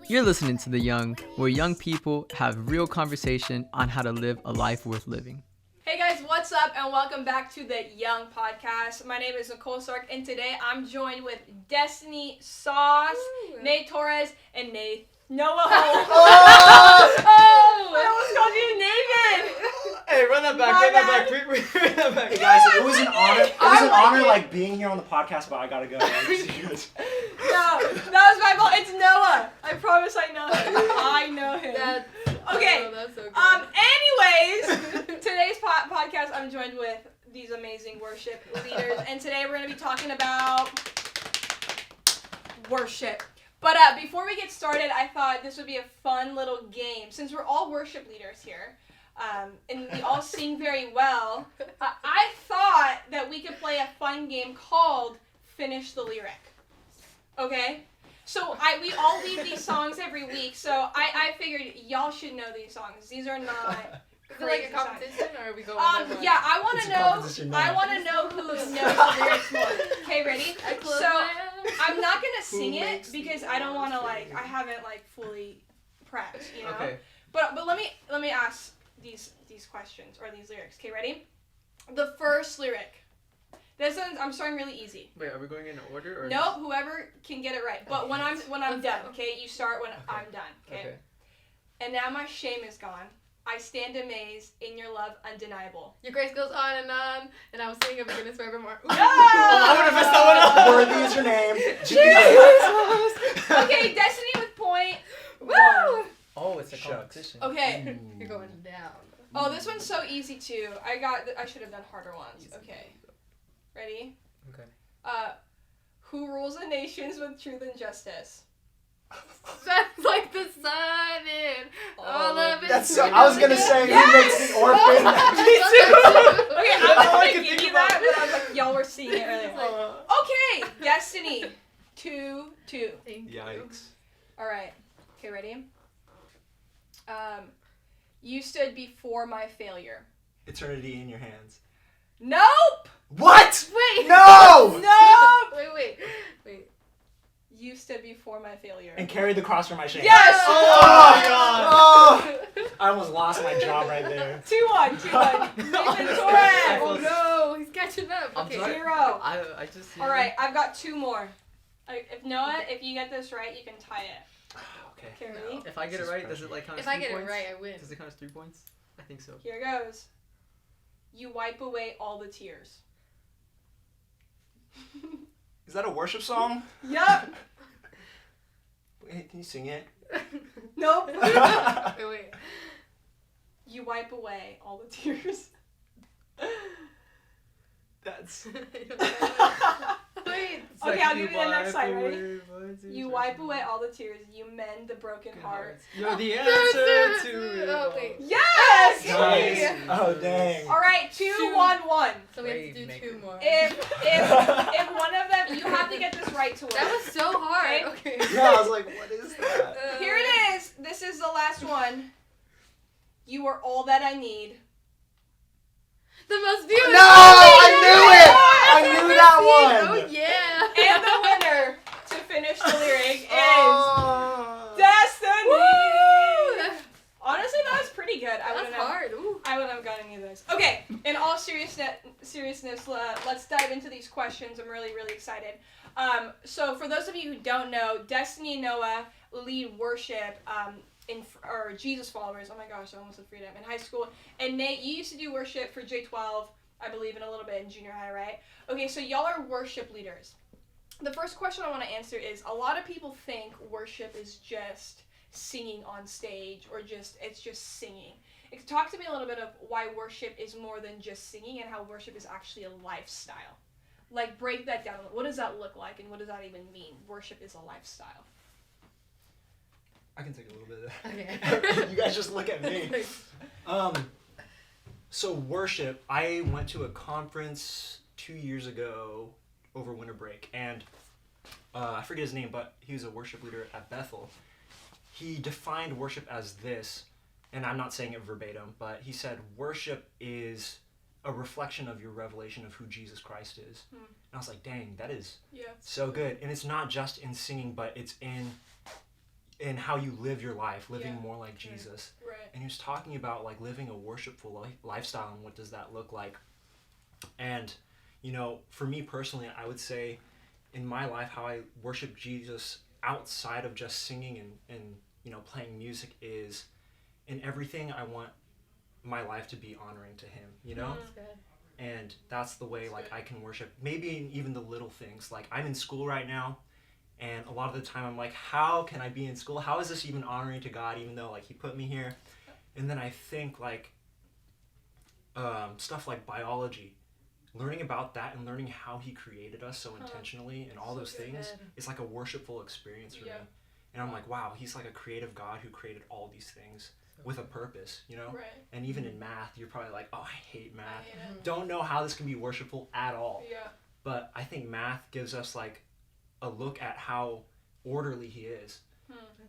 You're listening to The Young, where young people have real conversation on how to live a life worth living. Hey guys, what's up and welcome back to The Young Podcast. My name is Nicole Stark and today I'm joined with Destiny Sauce, Nate Torres, and Noah Holt. I almost called you Nathan. Hey, run that back. Run that back. Hey guys, it was an honor. It was an honor, like being here on the podcast, but I gotta go. No, that was my fault. It's Noah. I promise I know him. I know him. Okay. That's so good. Anyways, today's podcast, I'm joined with these amazing worship leaders, and today we're going to be talking about worship. But before we get started, I thought this would be a fun little game. Since we're all worship leaders here, and we all sing very well, I thought that we could play a fun game called Finish the Lyric. Okay? So we all lead these songs every week, so I figured y'all should know these songs. These are not Is it like a competition, or are we going? yeah, I want to know. I want to know who knows the lyrics more. Okay, ready? So I'm not gonna sing it because I don't want to I haven't fully prepped, you know. Okay. But let me ask these questions or these lyrics. Okay, ready? The first lyric. This one's, I'm starting really easy. Wait, are we going in order or? Nope, whoever can get it right. But when I'm done, okay? You start when I'm done, okay? And now my shame is gone. I stand amazed in your love undeniable. Your grace goes on, and I will sing of your goodness forevermore. No! I would have messed that one up. Worthy is your name. Okay, Destiny with point. Woo! Oh, it's a Shucks. competition. Okay. You're going down. Oh, this one's so easy too. I should have done harder ones. Okay. Ready? Okay. Who rules the nations with truth and justice? That's like the sun and all of it. That's so. I was gonna say Yes! who makes the orphan. Me too. Okay, That's I'm all I gonna could give think you about. that, but I was like, y'all were seeing it earlier. Okay, Destiny. 2-2. Thank you. Yikes. All right. Okay, ready? You stood before my failure. Eternity in your hands. Nope. What? Wait. No. Nope. Wait. You stood before my failure. And carried the cross for my shame. Yes. Oh my God. Oh. I almost lost my job right there. 2-1. Nathan I Torres. Oh no, he's catching up. I'm Okay. sorry. 0. I just. All right, I've got 2 more. If you get this right, you can tie it. Okay. Okay, ready? If I get it right, does it count as If I 3 get it points? right, I win. Does it count as 3 points? I think so. Here goes. You wipe away all the tears. Is that a worship song? Yup. Wait, can you sing it? Nope. Wait. You wipe away all the tears. That's. Wait. Okay, I'll give you the next side. Ready? You wipe away all the tears. You mend the broken heart. You're the answer to it. Oh wait. Yes. Nice. Oh dang. All right, 2-1-1. So we have to do Wavemaker. 2 more. If one of them, you have to get this right to win. That was so hard. Okay. Okay. Yeah, I was like, what is that? Here it is. This is the last one. You are all that I need. The most beautiful. No, I knew it. I knew that Oh one. yeah. And the winner to finish the lyric is Oh. Destiny. Woo! Honestly, that was pretty good. That's hard. Ooh. I wouldn't have gotten any of those. Okay, in all seriousness, let's dive into these questions. I'm really, really excited. So for those of you who don't know, Destiny and Noah lead worship or Jesus followers. Oh my gosh, I almost said freedom in high school. And Nate, you used to do worship for J12, I believe, in a little bit in junior high, right? Okay, so y'all are worship leaders. The first question I want to answer is, a lot of people think worship is just singing on stage or it's just singing. Talk to me a little bit of why worship is more than just singing and how worship is actually a lifestyle. Like, break that down. What does that look like and what does that even mean? Worship is a lifestyle. I can take a little bit of Okay. that. You guys just look at me. So worship, I went to a conference 2 years ago over winter break, and I forget his name, but he was a worship leader at Bethel. He defined worship as this, and I'm not saying it verbatim, but he said worship is a reflection of your revelation of who Jesus Christ is. And I was like, dang, that is so good. And it's not just in singing, but it's in how you live your life, living Yeah. more like Jesus. Right. And he was talking about like living a worshipful lifestyle and what does that look like. And, for me personally, I would say in my life, how I worship Jesus outside of just singing and playing music is in everything I want my life to be honoring to him, That's good. And that's the way That's like good. I can worship, maybe in even the little things. Like I'm in school right now, and a lot of the time I'm like, how can I be in school? How is this even honoring to God, even though like he put me here? And then I think like stuff like biology, learning about that and learning how he created us so intentionally and all So those good. things is like a worshipful experience for Yeah. me. And I'm like, wow, he's like a creative God who created all these things with a purpose, Right. And even in math, you're probably like, oh, I hate math. I hate it. Don't know how this can be worshipful at all. Yeah. But I think math gives us like a look at how orderly he is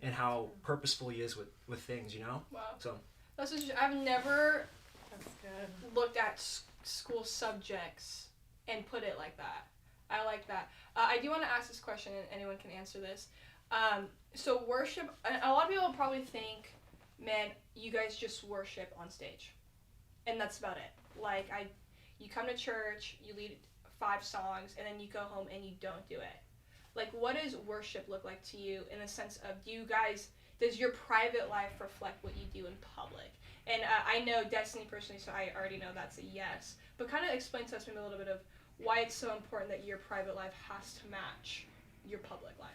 and how purposeful he is with things, Wow. So That's just, I've never That's good. looked at school subjects and put it like that. I like that. I do want to ask this question, and anyone can answer this. So worship, a lot of people probably think, man, you guys just worship on stage, and that's about it. Like you come to church, you lead 5 songs, and then you go home and you don't do it. Like, what does worship look like to you in the sense of, does your private life reflect what you do in public? And I know Destiny personally, so I already know that's a yes. But kind of explain to us maybe a little bit of why it's so important that your private life has to match your public life.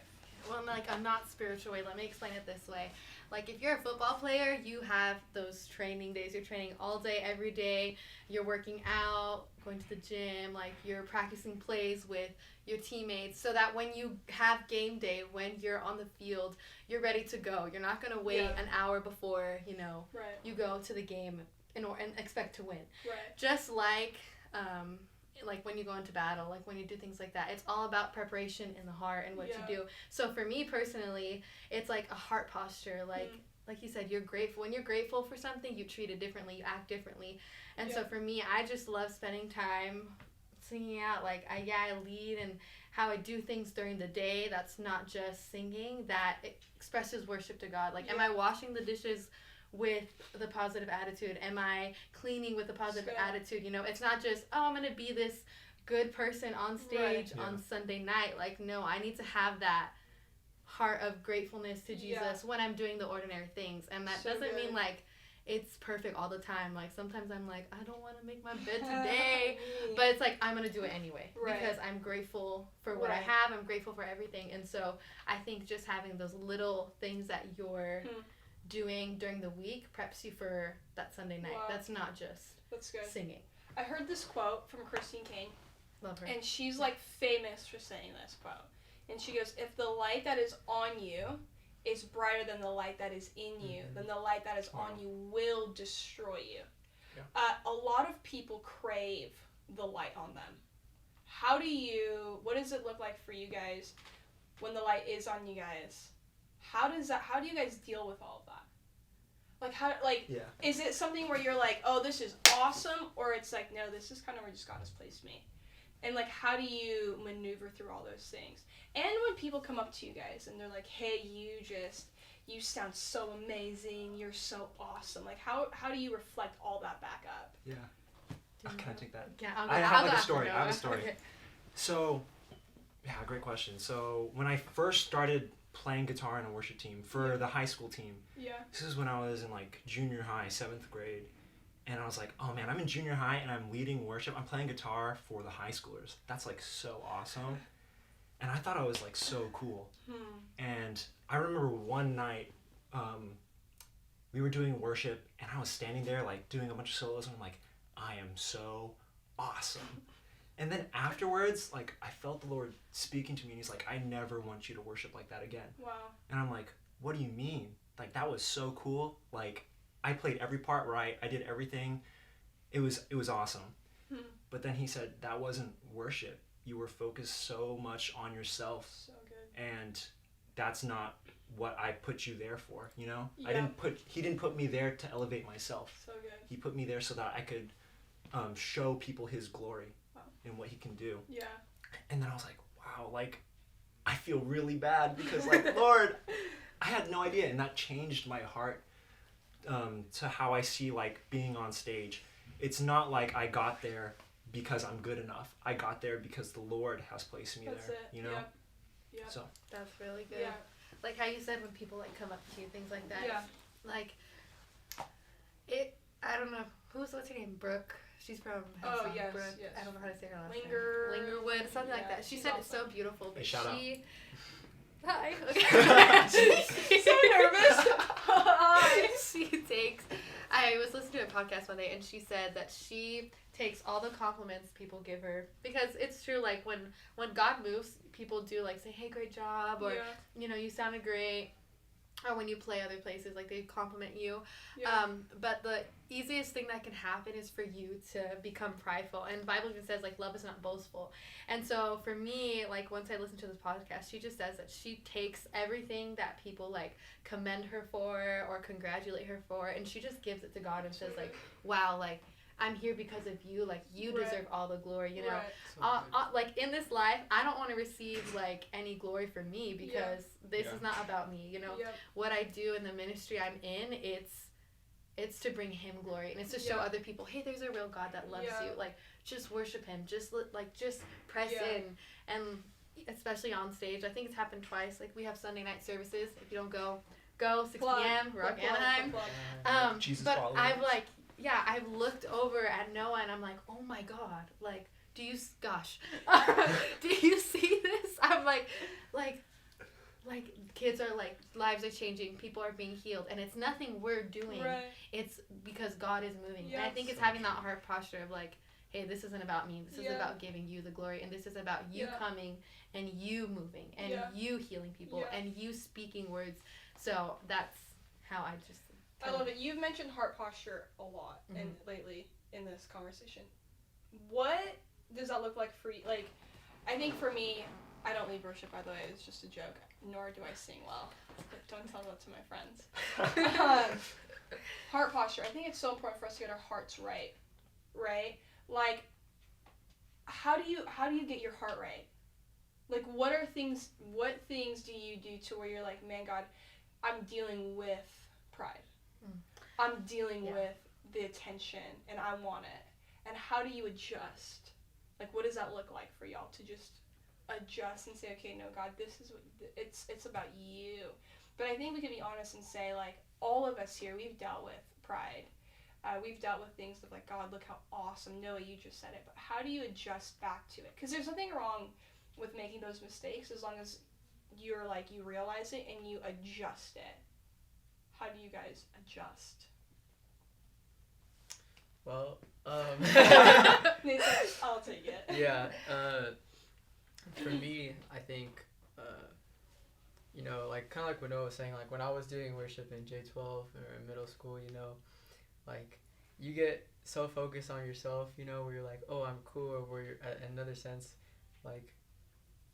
Well, in like a not spiritual way, let me explain it this way. Like if you're a football player, you have those training days. You're training all day, every day. You're working out, going to the gym, like you're practicing plays with your teammates so that when you have game day, when you're on the field, you're ready to go. You're not going to wait an hour before, Right. you go to the game and expect to win. Right. Just like when you go into battle, like when you do things like that, it's all about preparation in the heart and what you do. So for me personally, it's like a heart posture. Like you said, you're grateful. When you're grateful for something, you treat it differently, you act differently. And so for me, I just love spending time singing out. Like I lead, and how I do things during the day, that's not just singing, that expresses worship to God. Like am I washing the dishes with the positive attitude? Am I cleaning with a positive attitude? It's not just, I'm going to be this good person on stage on Sunday night. Like, no, I need to have that heart of gratefulness to Jesus when I'm doing the ordinary things. And that doesn't mean like it's perfect all the time. Like sometimes I'm like, I don't want to make my bed today, but it's like I'm going to do it anyway because I'm grateful for what I have. I'm grateful for everything. And so I think just having those little things that you're doing during the week preps you for that Sunday night. That's not just singing. I heard this quote from Christine Kane, Love her. and she's like famous for saying this quote. And she goes, if the light that is on you is brighter than the light that is in you, then the light that is on you will destroy you. A lot of people crave the light on them. What does it look like for you guys when the light is on you guys? How do you guys deal with all of that? Is it something where you're like, oh, this is awesome, or it's like, no, this is kind of where just God has placed me? And like, how do you maneuver through all those things? And when people come up to you guys and they're like, hey, you sound so amazing, you're so awesome. Like, how do you reflect all that back up? yeah. Can I take that? Yeah, I have like a story. I have a story. Okay. So, great question. So when I first started playing guitar in a worship team for the high school team, this is when I was in like junior high, 7th grade. And I was like, oh man, I'm in junior high and I'm leading worship. I'm playing guitar for the high schoolers. That's like so awesome. And I thought I was like so cool. And I remember one night, we were doing worship and I was standing there like doing a bunch of solos and I'm like, I am so awesome. And then afterwards, like I felt the Lord speaking to me and he's like, I never want you to worship like that again. Wow. And I'm like, what do you mean? Like that was so cool. Like I played every part right. I did everything. It was awesome. But then he said that wasn't worship. You were focused so much on yourself. So good. And that's not what I put you there for, Yeah. He didn't put me there to elevate myself. So good. He put me there so that I could show people his glory and what he can do. Yeah. And then I was like, wow, like I feel really bad because like, Lord, I had no idea, and that changed my heart to how I see like being on stage. It's not like I got there because I'm good enough. I got there because the Lord has placed me That's there. it. You know. Yep. Yep. So That's really good. Yeah. Like how you said when people like come up to you, things like that. Yeah. Like it. I don't know what's her name. Brooke. She's from. Oh, Brooke. yes, yes. I don't know how to say her last Linger. name. Lingerwood, something like Yeah, that. She she's said it's so awesome. beautiful, but Hey, shout out. she. Hi. Okay. So nervous. Hi. She takes. I was listening to a podcast one day, and she said that she takes all the compliments people give her, because it's true. Like when God moves, people do like say, "Hey, great job," or Yeah. you sounded great. Or when you play other places, like they compliment you. Yeah. But the easiest thing that can happen is for you to become prideful. And the Bible even says, like, love is not boastful. And so for me, like, once I listen to this podcast, she just says that she takes everything that people, like, commend her for or congratulate her for, and she just gives it to God and says, like, wow, like, I'm here because of you. Like, you Right. deserve all the glory, you know? Right. So good. Like in this life, I don't want to receive like any glory for me, because this Yeah. is not about me, you know. Yep. What I do in the ministry I'm in, it's to bring him glory, and it's to show Yeah. other people, hey, there's a real God that loves Yeah. you. Like, just worship him, just press Yeah. in. And especially on stage, I think it's happened twice. Like, we have Sunday night services. If you don't go 6 Plug. p.m. Rock Plug, Anaheim. plug. Jesus But followers. I've looked over at Noah and I'm like, oh my God, like, do you see this? I'm like, kids are like, lives are changing, people are being healed, and it's nothing we're doing. Right. It's because God is moving. And I Yes. think it's So having that true. heart posture of like, hey, this isn't about me. This is Yeah. about giving you the glory, and this is about you Yeah. coming and you moving and Yeah. you healing people Yeah. and you speaking words. So that's how I just. I love it. You've mentioned heart posture a lot Mm-hmm. and lately in this conversation. What does that look like for you? Like, I think for me, I don't lead worship, by the way. It's just a joke. Nor do I sing well. But don't tell that to my friends. Heart posture. I think it's so important for us to get our hearts right. Right? Like, how do you get your heart right? Like, what things do you do to where you're like, man, God, I'm dealing with pride. I'm dealing Yeah. with the attention, and I want it. And how do you adjust? Like, what does that look like for y'all to just adjust and say, okay, no, God, this is what it's about you. But I think we can be honest and say, like, all of us here, we've dealt with pride. We've dealt with things of like, God, look how awesome. Noah, you just said it. But how do you adjust back to it? Because there's nothing wrong with making those mistakes as long as you're like, you realize it and you adjust it. How do you guys adjust? Well, Nathan, I'll take it. yeah. For me, I think, like kind of like what Noah was saying, like when I was doing worship in J-12 or in middle school, like you get so focused on yourself, where you're like, oh, I'm cool, or where you're, in another sense, like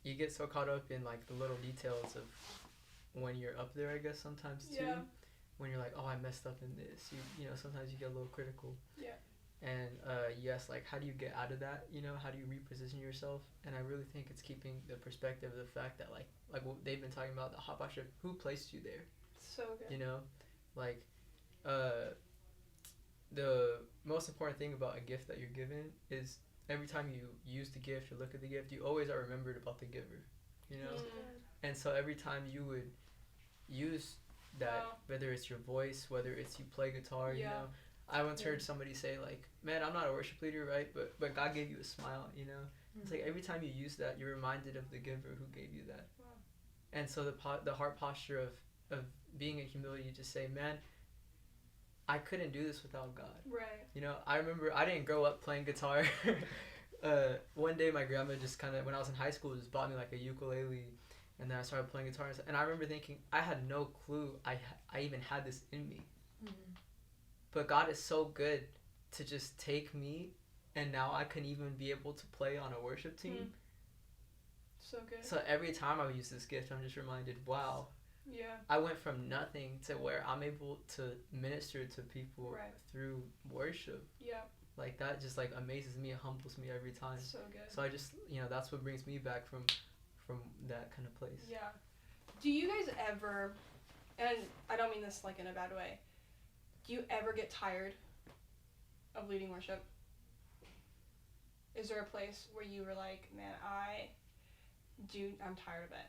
you get so caught up in like the little details of when you're up there, I guess sometimes too. Yeah. When you're like, oh, I messed up in this, sometimes you get a little critical. Yeah. And yes, like how do you get out of that? How do you reposition yourself? And I really think it's keeping the perspective of the fact that like what they've been talking about, the hot posture, who placed you there? So good. Like the most important thing about a gift that you're given is every time you use the gift or look at the gift, you always are remembered about the giver. And so every time you would use that, Wow. whether it's your voice, whether it's you play guitar, Yeah. I once heard somebody say like, man, I'm not a worship leader, right? But God gave you a smile, It's like every time you use that, you're reminded of the giver who gave you that. Wow. And so the heart posture of being in humility, you just say, man, I couldn't do this without God. Right. I remember I didn't grow up playing guitar. One day my grandma just kind of, when I was in high school, just bought me like a ukulele, and then I started playing guitar. And I remember thinking, I had no clue I even had this in me. But God is so good to just take me, and now I can even be able to play on a worship team. So good. So every time I use this gift, I'm just reminded, wow, Yeah. I went from nothing to where I'm able to minister to people Right. through worship. Yeah. Like that just like amazes me, it humbles me every time. So good. So I just, that's what brings me back from that kind of place. Yeah. Do you guys ever and I don't mean this like in a bad way, do you ever get tired of leading worship? Is there a place where you were like, man, I'm tired of it,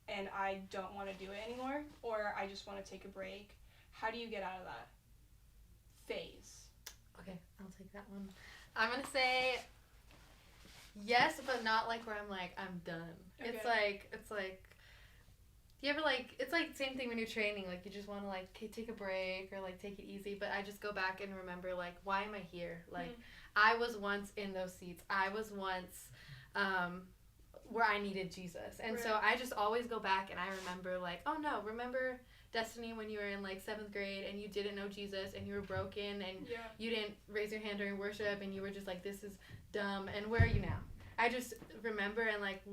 and I don't want to do it anymore, or I just want to take a break? How do you get out of that phase? Okay, I'll take that one. I'm gonna say yes, but not like where I'm like, I'm done. Okay. It's like, do you ever like, it's like same thing when you're training, like you just want to like take a break or like take it easy, but I just go back and remember like, why am I here? Like, I was once in those seats. I was once where I needed Jesus. And so I just always go back and I remember like, oh no, remember Destiny when you were in like 7th grade and you didn't know Jesus and you were broken and you didn't raise your hand during worship and you were just like, this is dumb, and where are you now? I just remember and like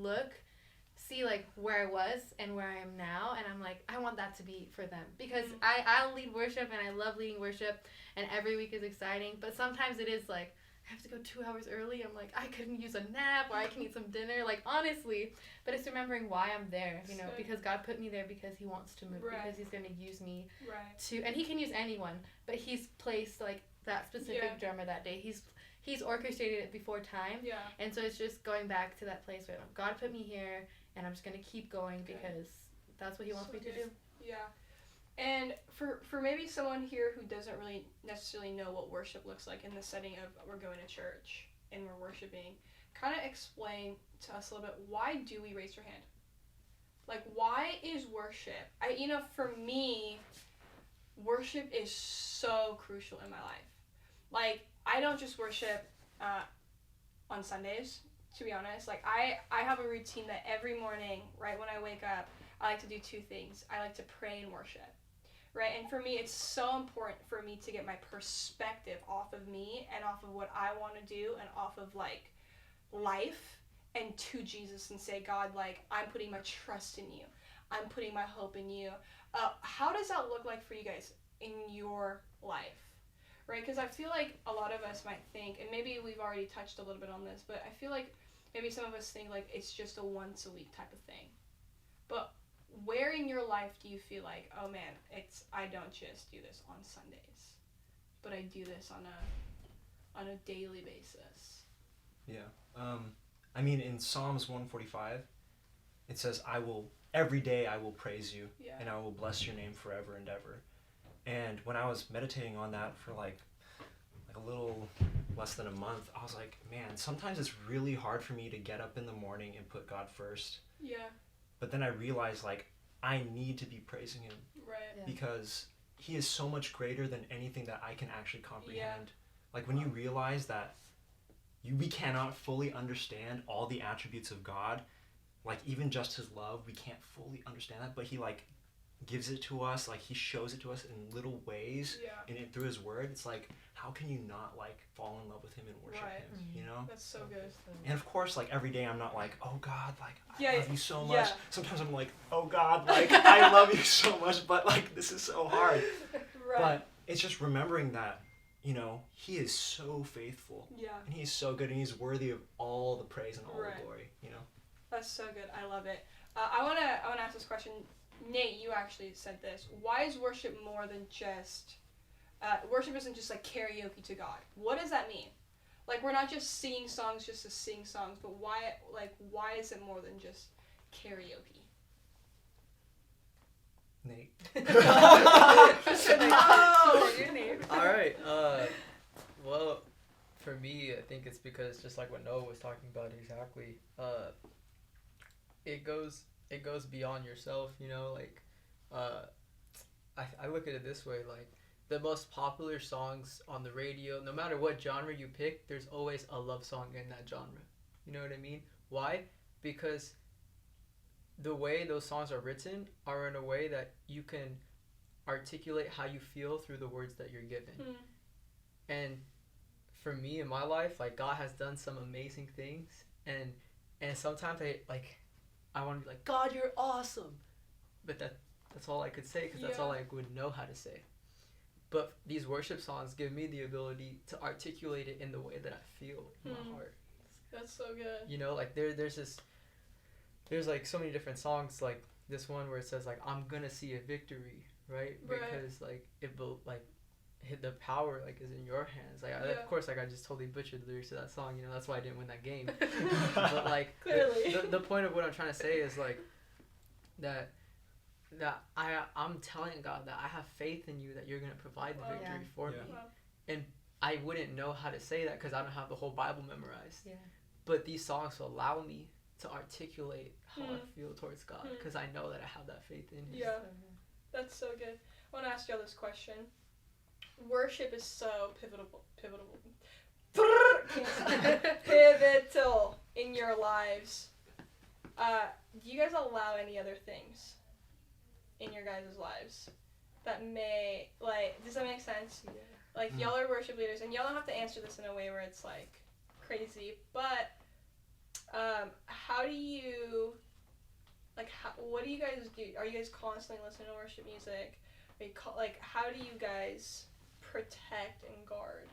see like where I was and where I am now, and I'm like, I want that to be for them, because I'll lead worship and I love leading worship and every week is exciting, but sometimes it is like, I have to go 2 hours early. I'm like, I couldn't use a nap, or I can eat some dinner, like honestly. But it's remembering why I'm there, you know, because God put me there because he wants to move, because he's going to use me to, and he can use anyone, but he's placed like that specific drummer that day. He's orchestrated it before time. Yeah. And so it's just going back to that place where God put me here and I'm just going to keep going because that's what he wants me to do. Yeah. And for maybe someone here who doesn't really necessarily know what worship looks like in the setting of we're going to church and we're worshiping, kind of explain to us a little bit, why do we raise our hand? Like, why is worship? For me, worship is so crucial in my life. Like, I don't just worship on Sundays, to be honest. Like, I have a routine that every morning, right when I wake up, I like to do 2 things. I like to pray and worship, right? And for me, it's so important for me to get my perspective off of me and off of what I want to do and off of, like, life and to Jesus and say, God, like, I'm putting my trust in you. I'm putting my hope in you. How does that look like for you guys in your life? Right? Because I feel like a lot of us might think, and maybe we've already touched a little bit on this, but I feel like maybe some of us think like it's just a once a week type of thing. But where in your life do you feel like, oh man, I don't just do this on Sundays, but I do this on a daily basis? Yeah. I mean, in Psalms 145, it says, every day I will praise you, and I will bless your name forever and ever. And when I was meditating on that for like a little less than a month, I was like, man, sometimes it's really hard for me to get up in the morning and put God first. Yeah. But then I realized, like, I need to be praising him. Right. Yeah. Because he is so much greater than anything that I can actually comprehend. Yeah. Like, when you realize that we cannot fully understand all the attributes of God, like, even just his love, we can't fully understand that, but he, like, gives it to us, like, he shows it to us in little ways, and through his word. It's like, how can you not, like, fall in love with him and worship him, you know? That's so good. And of course, like, every day I'm not like, oh God, like, I love you so much. Sometimes I'm like, oh God, like, I love you so much, but, like, this is so hard. But it's just remembering that, you know, he is so faithful, and he's so good, and he's worthy of all the praise and all the glory, you know? That's so good. I love it. I wanna ask this question. Nate, you actually said this. Why is worship more than just... worship isn't just like karaoke to God. What does that mean? Like, we're not just singing songs just to sing songs, but why is it more than just karaoke? Nate. Your name. All right. Well, for me, I think it's because just like what Noah was talking about exactly. It goes beyond yourself, you know, like, I look at it this way, like, the most popular songs on the radio, no matter what genre you pick, there's always a love song in that genre. You know what I mean? Why? Because the way those songs are written are in a way that you can articulate how you feel through the words that you're given. And for me in my life, like, God has done some amazing things, and sometimes I want to be like, God, you're awesome. But that's all I could say, because that's all I would know how to say. But these worship songs give me the ability to articulate it in the way that I feel in my heart. That's so good. You know, like, there's like so many different songs, like, this one where it says like I'm gonna see a victory, right? Right. Because like it will like hit the power like is in your hands. Like Yeah. of course like I just totally butchered the lyrics to that song. You know that's why I didn't win that game. But like Clearly. the point of what I'm trying to say is like that I'm telling God that I have faith in you that you're gonna provide the Wow. victory Yeah. for Yeah. me. Wow. And I wouldn't know how to say that because I don't have the whole Bible memorized. Yeah. But these songs will allow me to articulate how I Hmm. feel towards God Hmm. because I know that I have that faith in Him. Yeah. That's so good. I want to ask y'all this question. Worship is so pivotal pivotal in your lives. Do you guys allow any other things in your guys' lives that may, like, does that make sense? Yeah. Like, y'all are worship leaders, and y'all don't have to answer this in a way where it's, like, crazy, but how do you, like, what do you guys do? Are you guys constantly listening to worship music? Are you how do you guys protect and guard?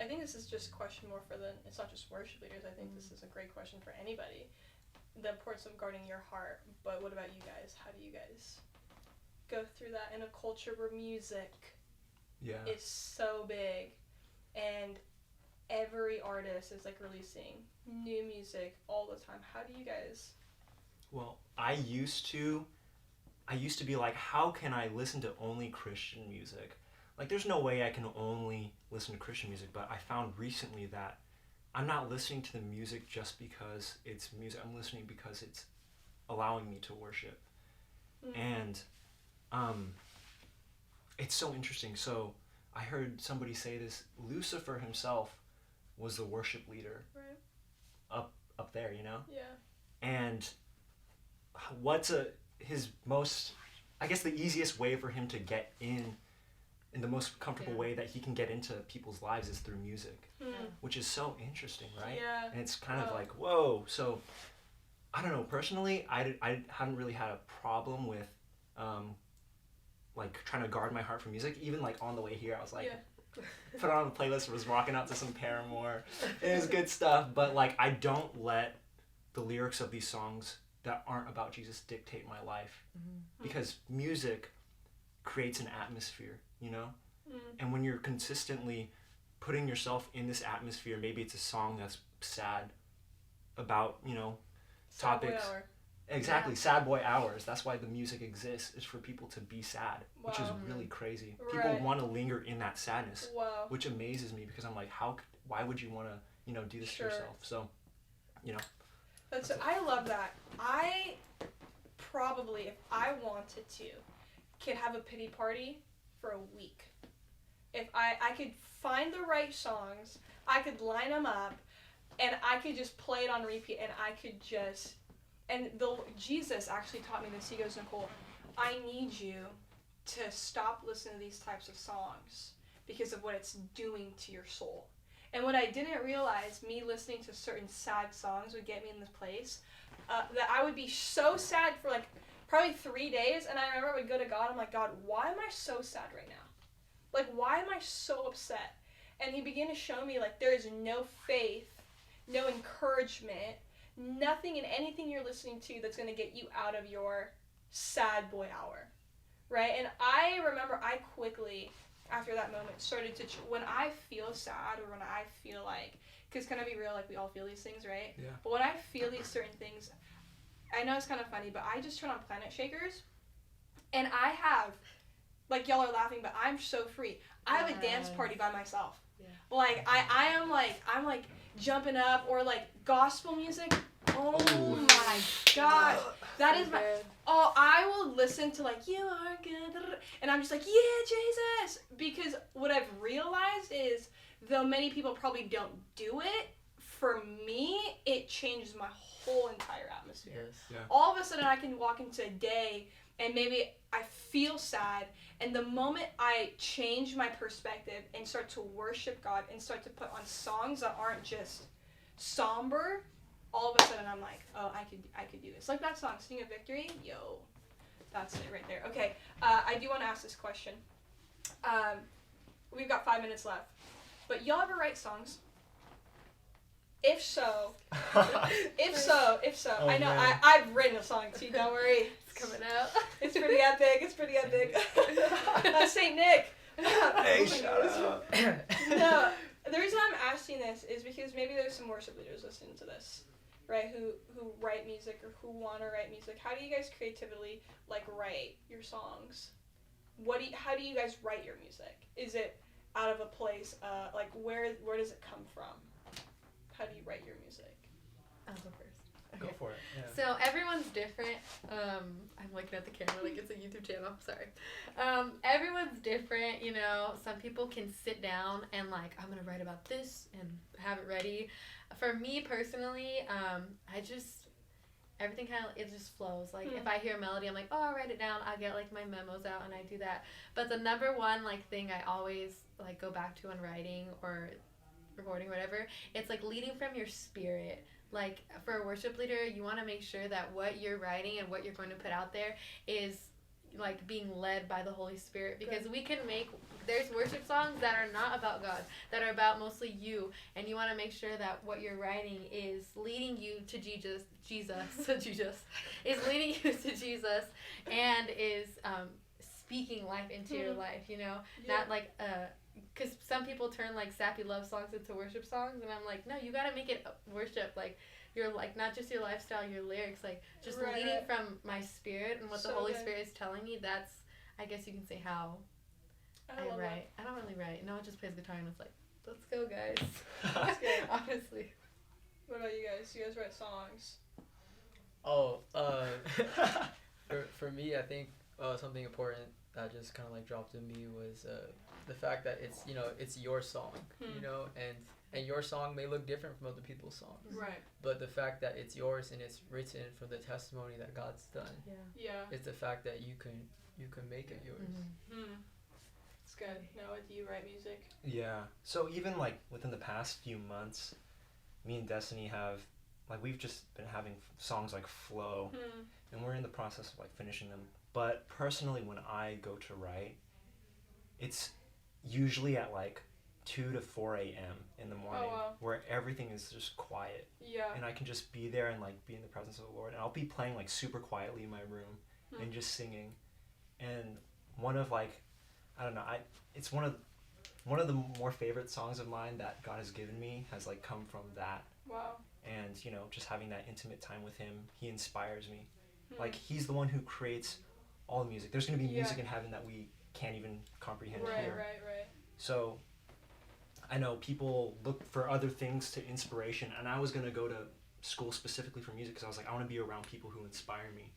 I think this is just a question more for it's not just worship leaders. I think this is a great question for anybody. The importance of guarding your heart. But what about you guys? How do you guys go through that in a culture where music Yeah. is so big and every artist is like releasing new music all the time? How do you guys? Well, I used to be like, how can I listen to only Christian music? Like, there's no way I can only listen to Christian music, but I found recently that I'm not listening to the music just because it's music. I'm listening because it's allowing me to worship. And it's so interesting. So I heard somebody say this, Lucifer himself was the worship leader Right. up there, you know? Yeah. And what's his most, I guess the easiest way for him to get in the most comfortable Yeah. way that he can get into people's lives is through music, which is so interesting, right? Yeah. And it's kind of Wow. like, whoa. So I don't know, personally, I haven't really had a problem with like trying to guard my heart for music. Even like on the way here, I was like, Yeah. put on a playlist, was rocking out to some Paramore. It was good stuff, but like I don't let the lyrics of these songs that aren't about Jesus dictate my life, because music creates an atmosphere, you know? And when you're consistently putting yourself in this atmosphere, maybe it's a song that's sad about, you know, Sad boy topics. hour. Exactly, sad boy hours. That's why the music exists, is for people to be sad, which is Wow. really crazy. Right. People want to linger in that sadness, Wow. which amazes me, because I'm like, why would you want to, you know, do this Sure. to yourself? So, you know. That's I love that. I probably, if I wanted to, could have a pity party for a week. If I could find the right songs, I could line them up, and I could just play it on repeat, and I could just, and Jesus actually taught me this. He goes, Nicole, I need you to stop listening to these types of songs because of what it's doing to your soul. And what I didn't realize, me listening to certain sad songs would get me in this place, that I would be so sad for like probably 3 days, and I remember I would go to God, I'm like, God, why am I so sad right now? Like, why am I so upset? And he began to show me, like, there is no faith, no encouragement, nothing in anything you're listening to that's going to get you out of your sad boy hour, right? And I remember I quickly, after that moment, started to, when I feel sad or when I feel like, because can I be real, like we all feel these things, right? Yeah. But when I feel these certain things, I know it's kind of funny, but I just turn on Planet Shakers, and I have, like y'all are laughing, but I'm so free. I have a dance party by myself. Yeah. Like I'm like jumping up, or like gospel music. Oh my god, that is my. Oh, I will listen to like, you are good, and I'm just like, yeah, Jesus. Because what I've realized is, though many people probably don't do it, for me, it changes my whole entire atmosphere. Yes. All of a sudden I can walk into a day and maybe I feel sad, and the moment I change my perspective and start to worship God and start to put on songs that aren't just somber, all of a sudden I'm like, oh, I could do this. Like that song, Sing of Victory, yo, that's it right there. Okay, I do want to ask this question. We've got 5 minutes left, but y'all ever write songs? If so, Oh, I know man. I've written a song too. Don't worry. It's coming out. It's pretty epic. It's pretty epic. Saint Nick. Hey, shout out. No, the reason I'm asking this is because maybe there's some worship leaders listening to this, right? Who write music or who want to write music. How do you guys creatively write your songs? How do you guys write your music? Is it out of a place where does it come from? How do you write your music? I'll go first. Go Okay. for it. Yeah. So everyone's different. I'm looking at the camera like it's a YouTube channel. Sorry. Everyone's different. You know, some people can sit down and I'm gonna write about this and have it ready. For me personally, everything it just flows. If I hear a melody, I'm like, oh, I'll write it down. I'll get my memos out and I do that. But the number one thing I always go back to when writing or recording, whatever, it's leading from your spirit. For a worship leader, you want to make sure that what you're writing and what you're going to put out there is being led by the Holy Spirit, because there's worship songs that are not about God, that are about mostly you, and you want to make sure that what you're writing is leading you to Jesus is leading you to Jesus and is speaking life into your life, not because some people turn sappy love songs into worship songs, and I'm like, no, you gotta make it worship, your not just your lifestyle, your lyrics, just leading from my spirit and what the Holy Spirit is telling me. That's, I guess you can say, how I write. I don't really write. Noah just plays guitar and it's let's go, guys. That's good. Honestly. What about you guys? You guys write songs? Oh, for me, I think something important that just kind of dropped in me was the fact that it's your song, and your song may look different from other people's songs. Right. But the fact that it's yours and it's written from the testimony that God's done. Yeah. It's the fact that you can make it yours. It's good. Noah, do you write music? Yeah. So even within the past few months, me and Destiny have we've just been having songs flow, and we're in the process of finishing them. But personally, when I go to write, it's usually at 2 to 4 a.m. in the morning, where everything is just quiet. Yeah. And I can just be there and be in the presence of the Lord, and I'll be playing super quietly in my room and just singing. And one of I don't know, it's one of the more favorite songs of mine that God has given me has come from that. Wow. And just having that intimate time with Him, He inspires me. He's the one who creates all the music. There's going to be music in heaven that we can't even comprehend here. Right. So I know people look for other things to inspiration, and I was going to go to school specifically for music because I was I want to be around people who inspire me.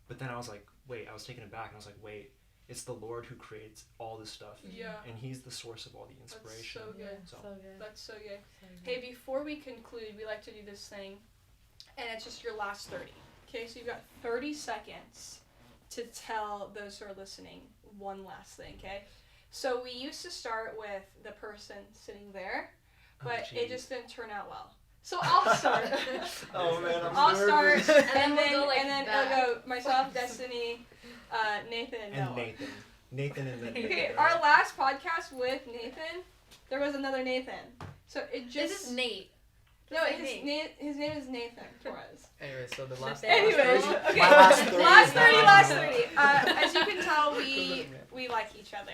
But then I was I was taken aback, and I was wait, it's the Lord who creates all this stuff. Yeah. And He's the source of all the inspiration. That's so good. So good. That's so good. Hey, before we conclude, we like to do this thing, and it's just your last 30. Okay, so you've got 30 seconds to tell those who are listening one last thing, okay? So we used to start with the person sitting there, but it just didn't turn out well. So I'll start. Oh man, I'll nervous. start, And and then then we'll go it'll go myself, Destiny, Nathan, and And Noah. Nathan and then Okay, our last podcast with Nathan, there was another Nathan. So it just... This is Nate. No, his name is Nathan Torres. Anyway, so the last. Anyways, My okay. last 30 Last is 30, not last mine. 30. As you can tell, we like each other.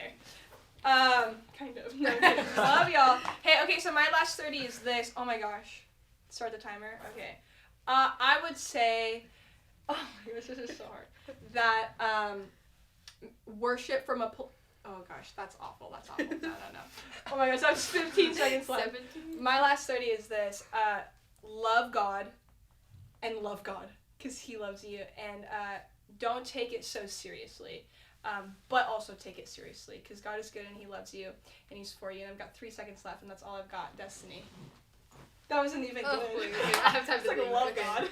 Kind of. No, I'm kidding. Love y'all. Hey, okay, so my last 30 is this. Oh my gosh. Start the timer. Okay. I would say, oh my gosh, this is so hard. That worship from oh gosh, that's awful. That's awful. No. Oh my gosh, that's 15 seconds left. 17? My last 30 is this. Love God and love God because He loves you, and don't take it so seriously, but also take it seriously because God is good and He loves you and He's for you. And I've got 3 seconds left, and that's all I've got. Destiny. That wasn't even good. Wait, I have time It's to think. love Okay. God.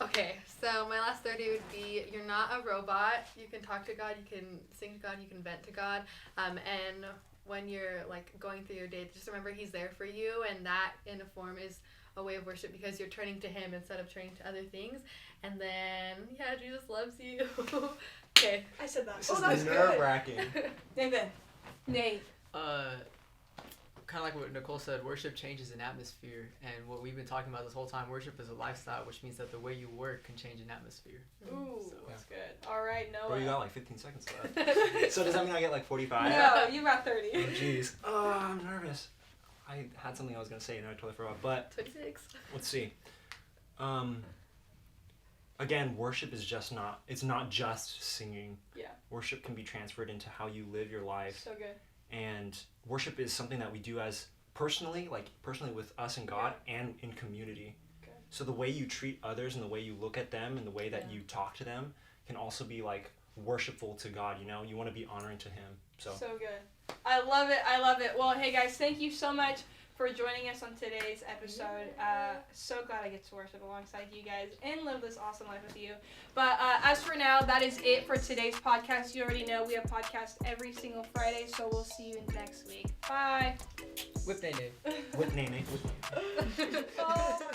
Okay, so my last 30 would be, you're not a robot. You can talk to God, you can sing to God, you can vent to God. And when you're going through your day, just remember He's there for you, and that in a form is a way of worship because you're turning to Him instead of turning to other things. And then, yeah, Jesus loves you. Okay. I said that. This Oh, is that was nerve good. wracking. Nathan. Nate. kind of like what Nicole said, worship changes an atmosphere, and what we've been talking about this whole time, worship is a lifestyle, which means that the way you work can change an atmosphere. Ooh, So, that's good. All right, Noah. Bro, you got like 15 seconds left. So does that mean I get like 45? No, you got 30. Oh, jeez. Oh, I'm nervous. I had something I was going to say and I totally forgot. But 26. let's see. Again, worship is it's not just singing. Yeah. Worship can be transferred into how you live your life. So good. And worship is something that we do as personally with us and God, and in community. Good. So the way you treat others and the way you look at them and the way that Yeah. you talk to them can also be like worshipful to God, you know? You want to be honoring to him. So good. I love it. Well, hey guys, thank you so much for joining us on today's episode. So glad I get to worship alongside you guys and live this awesome life with you. But as for now, that is it for today's podcast. You already know we have podcasts every single Friday, so we'll see you next week. Bye. Whip Nene. with Nene. Oh.